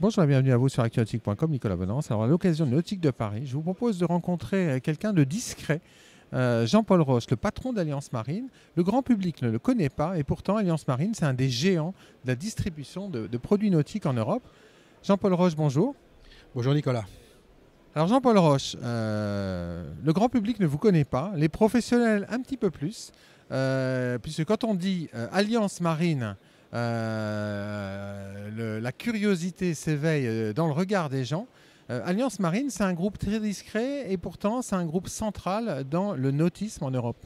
Bonjour et bienvenue à vous sur actunautique.com, Nicolas Bonance. Alors, à l'occasion de Nautique de Paris, je vous propose de rencontrer quelqu'un de discret, Jean-Paul Roche, le patron d'Alliance Marine. Le grand public ne le connaît pas et pourtant, Alliance Marine, c'est un des géants de la distribution de produits nautiques en Europe. Jean-Paul Roche, bonjour. Bonjour Nicolas. Alors, Jean-Paul Roche, le grand public ne vous connaît pas, les professionnels un petit peu plus, puisque quand on dit Alliance Marine, la curiosité s'éveille dans le regard des gens. Alliance Marine, c'est un groupe très discret et pourtant c'est un groupe central dans le nautisme en Europe.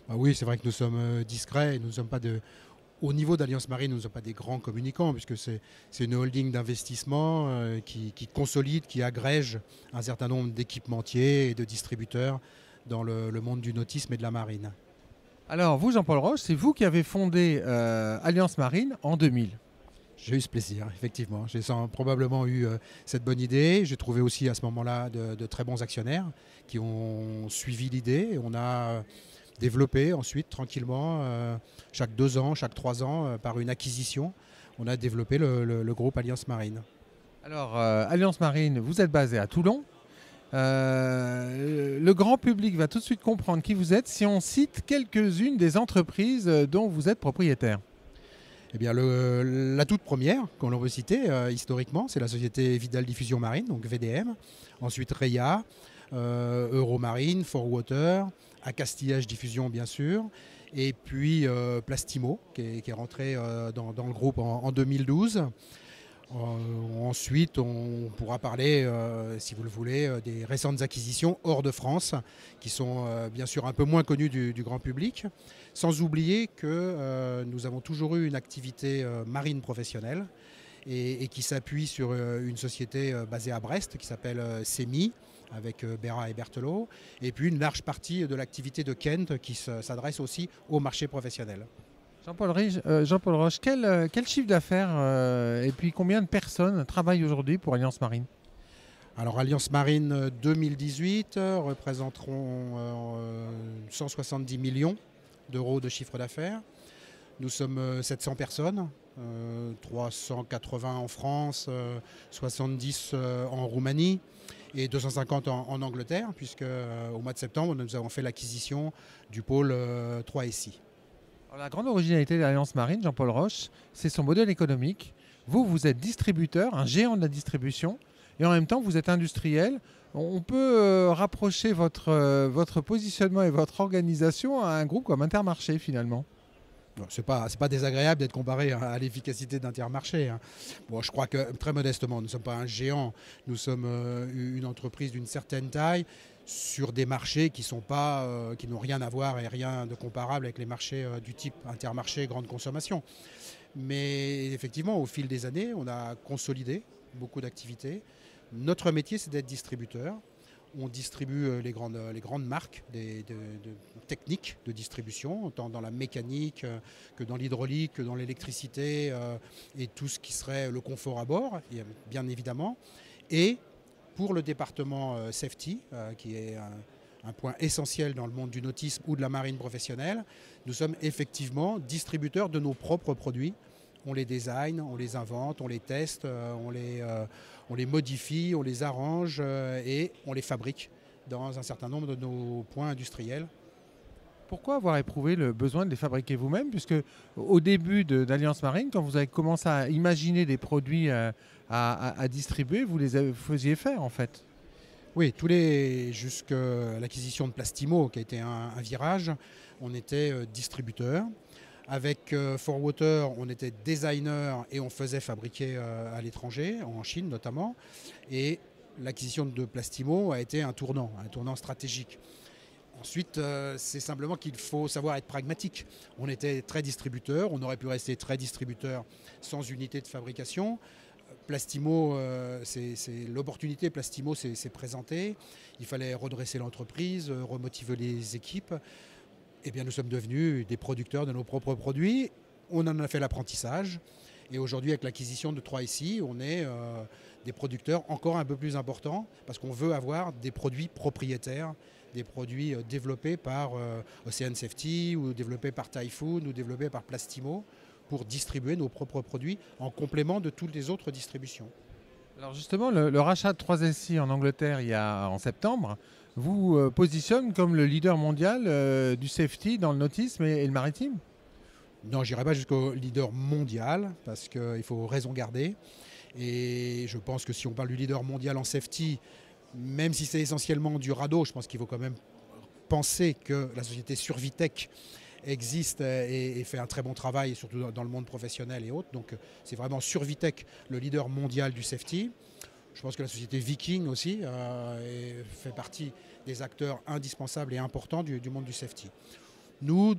Ah oui, c'est vrai que nous sommes discrets, nous ne sommes pas au niveau d'Alliance Marine, nous ne sommes pas des grands communicants, puisque c'est une holding d'investissement qui consolide, qui agrège un certain nombre d'équipementiers et de distributeurs dans le monde du nautisme et de la marine. Alors vous, Jean-Paul Roche, c'est vous qui avez fondé Alliance Marine en 2000. J'ai eu ce plaisir, effectivement. J'ai probablement eu cette bonne idée. J'ai trouvé aussi à ce moment-là de très bons actionnaires qui ont suivi l'idée. On a développé ensuite tranquillement, chaque 2 ans, chaque 3 ans, par une acquisition, on a développé le groupe Alliance Marine. Alors, Alliance Marine, vous êtes basé à Toulon. Le grand public va tout de suite comprendre qui vous êtes si on cite quelques-unes des entreprises dont vous êtes propriétaire. Eh bien, la toute première qu'on veut citer historiquement, c'est la société Vidal Diffusion Marine, donc VDM. Ensuite Reya, Euromarine, Forwater, Acastillage Diffusion bien sûr, et puis Plastimo qui est rentré dans le groupe en 2012. Ensuite, on pourra parler, si vous le voulez, des récentes acquisitions hors de France, qui sont bien sûr un peu moins connues du grand public, sans oublier que nous avons toujours eu une activité marine professionnelle et qui s'appuie sur une société basée à Brest qui s'appelle SEMI, avec Béra et Berthelot, et puis une large partie de l'activité de Kent qui s'adresse aussi au marché professionnel. Jean-Paul Roche, quel chiffre d'affaires et puis combien de personnes travaillent aujourd'hui pour Alliance Marine? Alors Alliance Marine 2018 représenteront 170 millions d'euros de chiffre d'affaires. Nous sommes 700 personnes, 380 en France, 70 en Roumanie et 250 en Angleterre, puisque au mois de septembre, nous avons fait l'acquisition du pôle 3SI. Alors, la grande originalité d'Alliance Marine, Jean-Paul Roche, c'est son modèle économique. Vous, vous êtes distributeur, un géant de la distribution, et en même temps, vous êtes industriel. On peut rapprocher votre positionnement et votre organisation à un groupe comme Intermarché, finalement. C'est pas désagréable d'être comparé à l'efficacité d'Intermarché. Hein. Bon, je crois que très modestement, nous ne sommes pas un géant, nous sommes une entreprise d'une certaine taille sur des marchés qui n'ont rien à voir et rien de comparable avec les marchés du type Intermarché grande consommation. Mais effectivement, au fil des années, on a consolidé beaucoup d'activités. Notre métier, c'est d'être distributeur. On distribue les grandes marques techniques de distribution, tant dans la mécanique que dans l'hydraulique, que dans l'électricité et tout ce qui serait le confort à bord, bien évidemment. Et pour le département safety, qui est un point essentiel dans le monde du nautisme ou de la marine professionnelle, nous sommes effectivement distributeurs de nos propres produits. On les design, on les invente, on les teste, on les modifie, on les arrange et on les fabrique dans un certain nombre de nos points industriels. Pourquoi avoir éprouvé le besoin de les fabriquer vous-même? Puisque au début d'Alliance Marine, quand vous avez commencé à imaginer des produits à distribuer, vous les faisiez faire en fait. Oui, jusqu'à l'acquisition de Plastimo, qui a été un virage, on était distributeur. Avec Forwater, on était designer et on faisait fabriquer à l'étranger, en Chine notamment. Et l'acquisition de Plastimo a été un tournant stratégique. Ensuite, c'est simplement qu'il faut savoir être pragmatique. On était très distributeur, on aurait pu rester très distributeur sans unité de fabrication. Plastimo, l'opportunité Plastimo s'est présentée. Il fallait redresser l'entreprise, remotiver les équipes. Eh bien, nous sommes devenus des producteurs de nos propres produits. On en a fait l'apprentissage. Et aujourd'hui, avec l'acquisition de 3SI, on est des producteurs encore un peu plus importants parce qu'on veut avoir des produits propriétaires, des produits développés par Ocean Safety ou développés par Typhoon ou développés par Plastimo pour distribuer nos propres produits en complément de toutes les autres distributions. Alors justement, le rachat de 3SI en Angleterre en septembre vous positionne comme le leader mondial du safety dans le nautisme et le maritime? Non, je n'irai pas jusqu'au leader mondial parce qu'il faut raison garder. Et je pense que si on parle du leader mondial en safety, même si c'est essentiellement du radeau, je pense qu'il faut quand même penser que la société Survitech existe et fait un très bon travail, surtout dans le monde professionnel et autres. Donc c'est vraiment Survitech, le leader mondial du safety. Je pense que la société Viking aussi fait partie des acteurs indispensables et importants du monde du safety. Nous,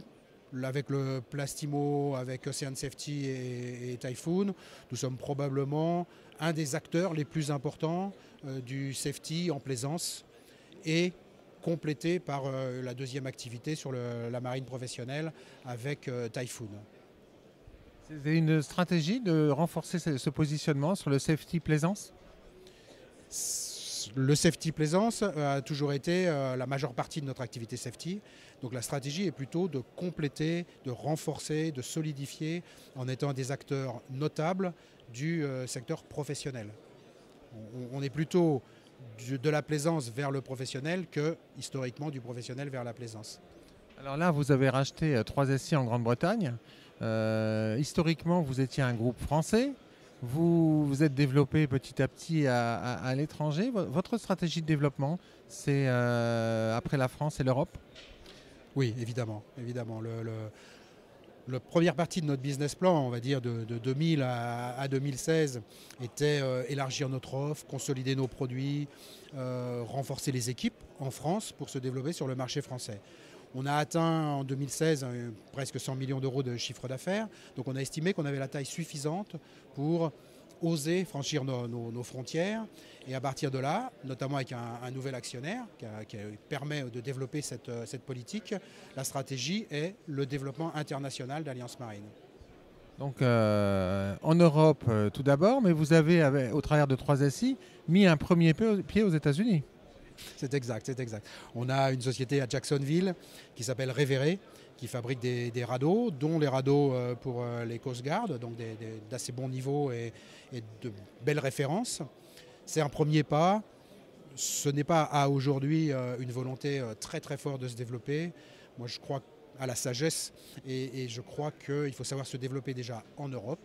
avec le Plastimo, avec Ocean Safety et Typhoon, nous sommes probablement un des acteurs les plus importants du safety en plaisance et complété par la deuxième activité sur la marine professionnelle avec Typhoon. C'est une stratégie de renforcer ce positionnement sur le safety plaisance? Le safety plaisance a toujours été la majeure partie de notre activité safety. Donc la stratégie est plutôt de compléter, de renforcer, de solidifier en étant des acteurs notables du secteur professionnel. On est plutôt de la plaisance vers le professionnel que historiquement du professionnel vers la plaisance. Alors là, vous avez racheté 3SI en Grande-Bretagne. Historiquement, vous étiez un groupe français. Vous vous êtes développé petit à petit à l'étranger. Votre stratégie de développement, c'est après la France et l'Europe? Oui, évidemment. La première partie de notre business plan, on va dire de 2000 à 2016, était élargir notre offre, consolider nos produits, renforcer les équipes en France pour se développer sur le marché français. On a atteint en 2016 presque 100 millions d'euros de chiffre d'affaires. Donc on a estimé qu'on avait la taille suffisante pour oser franchir nos frontières. Et à partir de là, notamment avec un nouvel actionnaire qui permet de développer cette politique, la stratégie est le développement international d'Alliance Marine. Donc en Europe tout d'abord, mais vous avez, au travers de 3SI, mis un premier pied aux États-Unis. C'est exact. On a une société à Jacksonville qui s'appelle Reveré, qui fabrique des radeaux, dont les radeaux pour les Coast Guard, donc d'assez bon niveau et de belles références. C'est un premier pas. Ce n'est pas à aujourd'hui une volonté très très forte de se développer. Moi je crois à la sagesse et je crois qu'il faut savoir se développer déjà en Europe.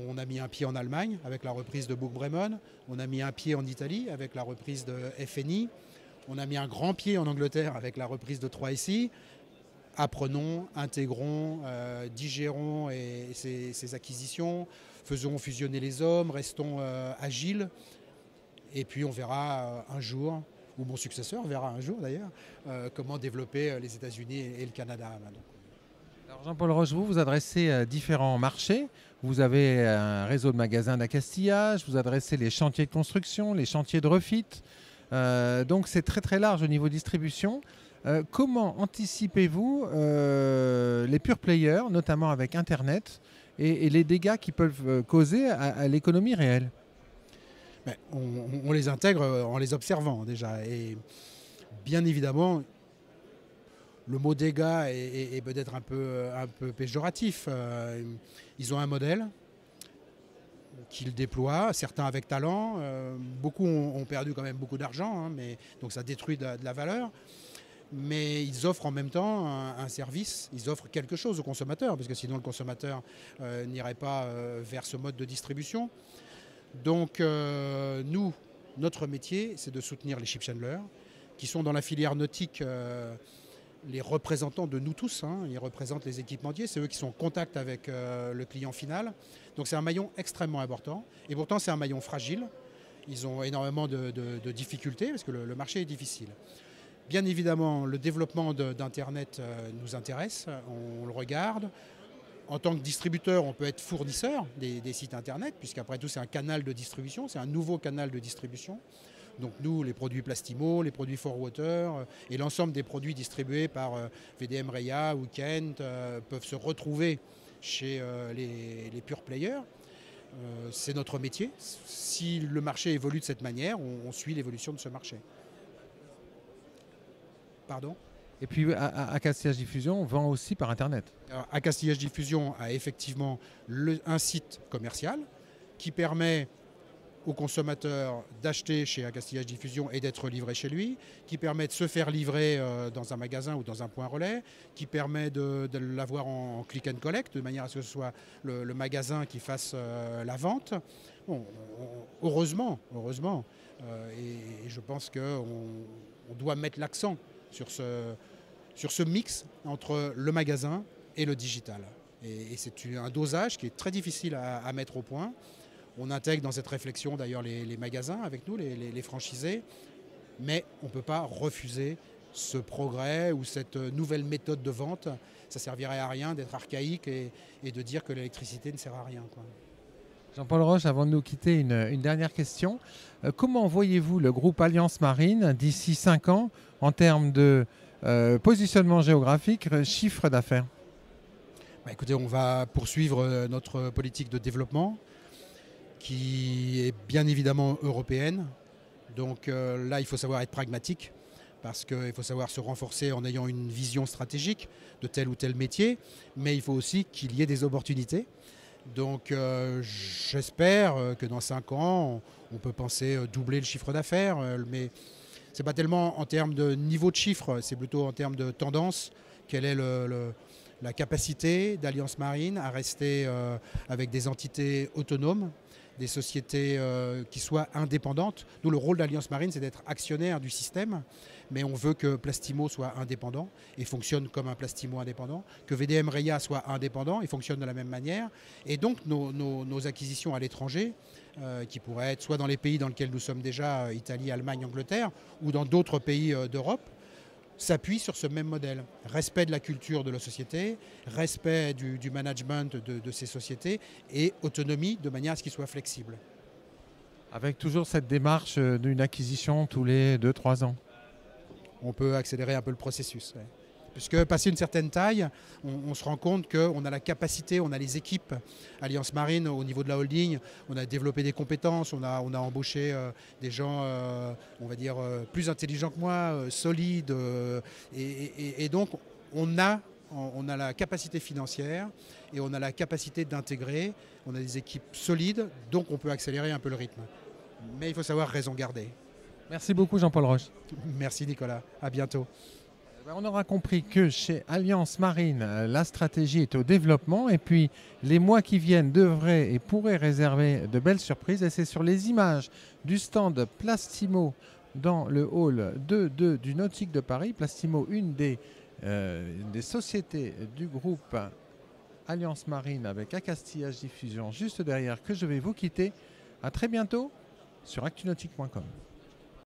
On a mis un pied en Allemagne avec la reprise de Book Bremen. On a mis un pied en Italie avec la reprise de FNI. On a mis un grand pied en Angleterre avec la reprise de 3SI. Apprenons, intégrons, digérons ces acquisitions, faisons fusionner les hommes, restons agiles. Et puis on verra un jour, ou mon successeur verra un jour d'ailleurs, comment développer les États-Unis et le Canada. Alors Jean-Paul Roche, vous adressez différents marchés. Vous avez un réseau de magasins d'accastillage, vous adressez les chantiers de construction, les chantiers de refit. Donc c'est très très large au niveau distribution. Comment anticipez-vous les pure players, notamment avec Internet, et les dégâts qu'ils peuvent causer à l'économie réelle? On les intègre en les observant déjà. Et bien évidemment, le mot dégâts est peut-être un peu péjoratif. Ils ont un modèle qu'ils déploient, certains avec talent. Beaucoup ont perdu quand même beaucoup d'argent, donc ça détruit de la valeur. Mais ils offrent en même temps un service, ils offrent quelque chose au consommateur, parce que sinon le consommateur n'irait pas vers ce mode de distribution. Donc nous, notre métier, c'est de soutenir les ship channelers, qui sont dans la filière nautique les représentants de nous tous. Ils représentent les équipementiers, c'est eux qui sont en contact avec le client final. Donc c'est un maillon extrêmement important, et pourtant c'est un maillon fragile. Ils ont énormément de difficultés, parce que le marché est difficile. Bien évidemment, le développement d'Internet nous intéresse, on le regarde. En tant que distributeur, on peut être fournisseur des sites Internet, puisqu'après tout, c'est un canal de distribution, c'est un nouveau canal de distribution. Donc nous, les produits Plastimo, les produits 4Water et l'ensemble des produits distribués par VDM Reya ou Kent peuvent se retrouver chez les pure players. C'est notre métier. Si le marché évolue de cette manière, on suit l'évolution de ce marché. Pardon ? Et puis à Castillage Diffusion, on vend aussi par Internet. Alors, à Castillage Diffusion a effectivement un site commercial qui permet au consommateur d'acheter chez Castillage Diffusion et d'être livré chez lui, qui permet de se faire livrer dans un magasin ou dans un point relais, qui permet de l'avoir en click and collect, de manière à ce que ce soit le magasin qui fasse la vente. Bon, heureusement, et je pense qu'on doit mettre l'accent sur ce mix entre le magasin et le digital. Et c'est un dosage qui est très difficile à mettre au point. On intègre dans cette réflexion d'ailleurs les magasins avec nous, les franchisés, mais on ne peut pas refuser ce progrès ou cette nouvelle méthode de vente. Ça ne servirait à rien d'être archaïque et de dire que l'électricité ne sert à rien, quoi. Jean-Paul Roche, avant de nous quitter, une dernière question. Comment voyez-vous le groupe Alliance Marine d'ici 5 ans en termes de positionnement géographique, chiffre d'affaires? Écoutez, on va poursuivre notre politique de développement qui est bien évidemment européenne. Donc là, il faut savoir être pragmatique parce qu'il faut savoir se renforcer en ayant une vision stratégique de tel ou tel métier, mais il faut aussi qu'il y ait des opportunités. Donc j'espère que dans 5 ans, on peut penser doubler le chiffre d'affaires, mais ce n'est pas tellement en termes de niveau de chiffre, c'est plutôt en termes de tendance. Quelle est la capacité d'Alliance Marine à rester avec des entités autonomes, des sociétés qui soient indépendantes. Nous, le rôle d'Alliance Marine, c'est d'être actionnaire du système, mais on veut que Plastimo soit indépendant et fonctionne comme un Plastimo indépendant, que VDM Reia soit indépendant et fonctionne de la même manière. Et donc, nos acquisitions à l'étranger, qui pourraient être soit dans les pays dans lesquels nous sommes déjà, Italie, Allemagne, Angleterre, ou dans d'autres pays d'Europe, s'appuie sur ce même modèle. Respect de la culture de la société, respect du management de ces sociétés et autonomie de manière à ce qu'ils soient flexibles. Avec toujours cette démarche d'une acquisition tous les 2-3 ans. On peut accélérer un peu le processus. Ouais. Puisque passé une certaine taille, on se rend compte qu'on a la capacité, on a les équipes. Alliance Marine, au niveau de la holding, on a développé des compétences, on a embauché des gens, on va dire, plus intelligents que moi, solides. Et donc, on a la capacité financière et on a la capacité d'intégrer. On a des équipes solides, donc on peut accélérer un peu le rythme. Mais il faut savoir raison garder. Merci beaucoup Jean-Paul Roche. Merci Nicolas, à bientôt. On aura compris que chez Alliance Marine, la stratégie est au développement et puis les mois qui viennent devraient et pourraient réserver de belles surprises. Et c'est sur les images du stand Plastimo dans le hall 2 du Nautique de Paris. Plastimo, une des sociétés du groupe Alliance Marine avec Castillage Diffusion juste derrière, que je vais vous quitter. À très bientôt sur actunautique.com.